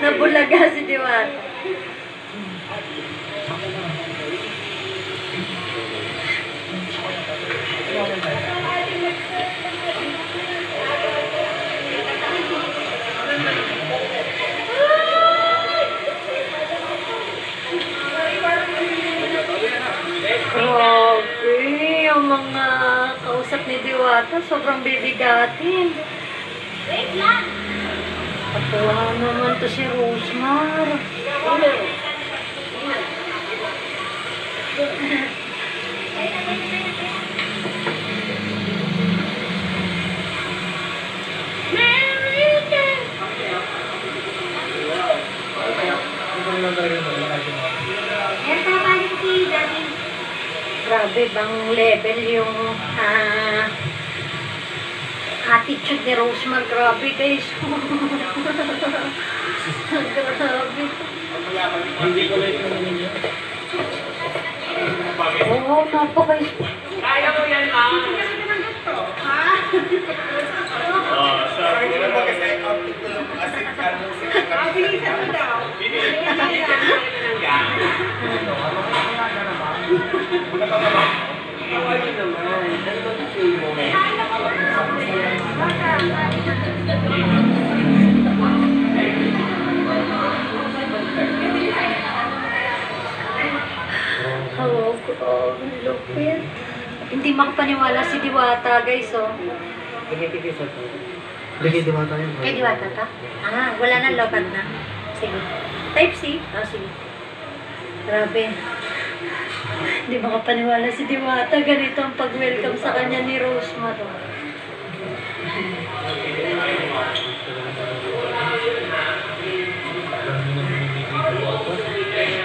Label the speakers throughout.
Speaker 1: Nabulaga si Diwata. Grabe, ang mga kausap ni Diwata, sobrang bibigatin.
Speaker 2: Wait lang!
Speaker 1: Katuwa naman to si Rosemar. Grabe bang level yung attitude ni Rosemar. Grabe guys. Grabe.
Speaker 3: Hindi ko lang yung ninyo.
Speaker 1: Oo, napaka-guys.
Speaker 2: Kaya mo yan, ma! Ha?
Speaker 3: Sorry ko na mag-set up ito yung asin ka mo sa
Speaker 2: Bilisan mo daw. Bilisan mo daw.
Speaker 1: Hello, lupit. Hindi makapaniwala si Diwata, guys, oh.
Speaker 3: Lagi Diwata yun.
Speaker 1: Kay Diwata ka? Ah, wala na, lobat na. Sige. Type C? Ah, sige. Grabe. Hindi makapaniwala si Diwata. Ganito ang pag-welcome sa kanya ni Rosemar.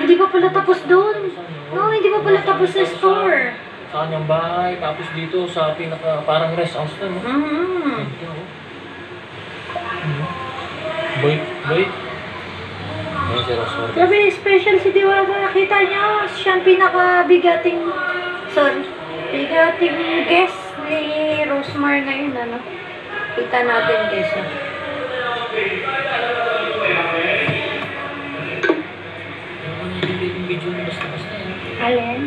Speaker 1: Hindi pa pala tapos doon. No, hindi pa pala tapos sa store.
Speaker 3: Sa kanyang bahay, tapos dito sa pinaka parang rest house na, no? Wait. Ayun si Rosemar.
Speaker 1: Grabe, special si Diwata. Nakita niya, siya ang pinakabigating, bigating guest ni Rosemar ngayon, ano? Kita natin, guys.
Speaker 3: Yung video mo basta-basta yun.
Speaker 1: Alin?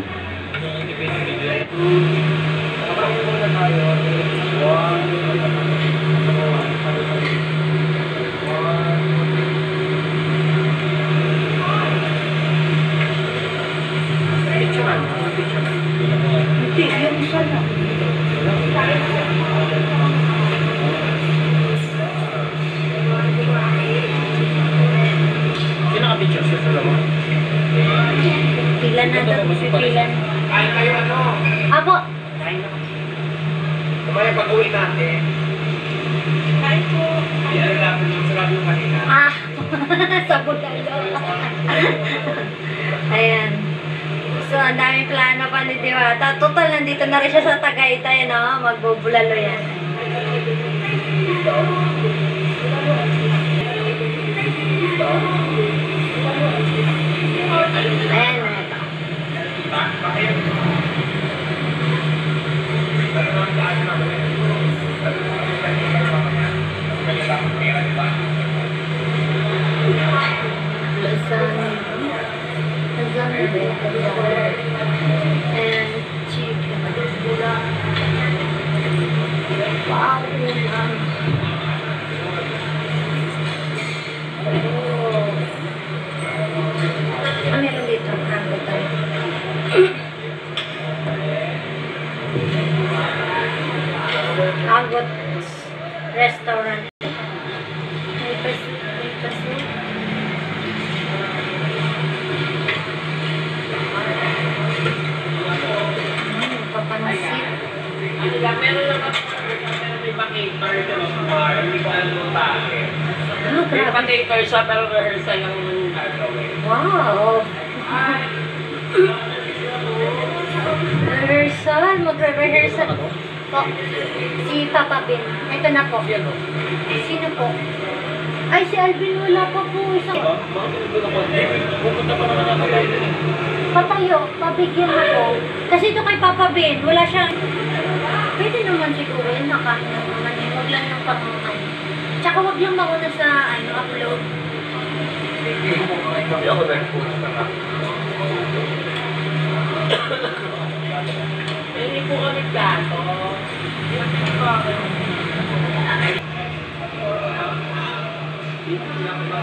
Speaker 3: Yung video. Kapag muna tayo,
Speaker 1: Hindi, yung isa lang.
Speaker 3: sino ka-picture siya sa laman?
Speaker 1: Pilan na daw, pipilan.
Speaker 2: Kain kayo ano?
Speaker 1: Apo!
Speaker 2: Kain na. Kumaya pag-uwi natin. Kain po. Hindi ano natin yung sarap yung kanina.
Speaker 1: Ah! Sabot na yun. Ayan. So, ang daming plano pa ni Diwata. Total, nandito na rin siya sa Tagaytay, no? Magbubulalo yan. Ayan na ito. And chicken. Wow. Ah, meron dito. Hango tayo. Agot restaurant. May pasin. Papansin.
Speaker 2: Meron lang ako. May pa-cater ka lang sa bar. Hindi ko alam kung bakit.
Speaker 1: Ano,
Speaker 2: May
Speaker 1: grabe.
Speaker 2: pa-cater siya pero rehearsal lang yung gagawin.
Speaker 1: Wow. Rehearsal. nagre-rehearsal
Speaker 3: Ano?
Speaker 1: po. Si Papa Ben. Ito na po.
Speaker 3: Si ano?
Speaker 1: Sino po? Ay, si Alvin wala pa po. Isang
Speaker 3: Bakit doon ako? Pupunta pa naman ako tayo dun eh.
Speaker 1: patayo, pabigyan ako. Kasi ito kay Papa Ben, wala siyang... Pwede naman siguro yun, nakain naman yun. Huwag lang ng pangaman. Tsaka huwag lang mauna sa upload.
Speaker 3: Hindi ako dahil pupunta na nga.
Speaker 2: Hindi po kami plato. Dito lang ba?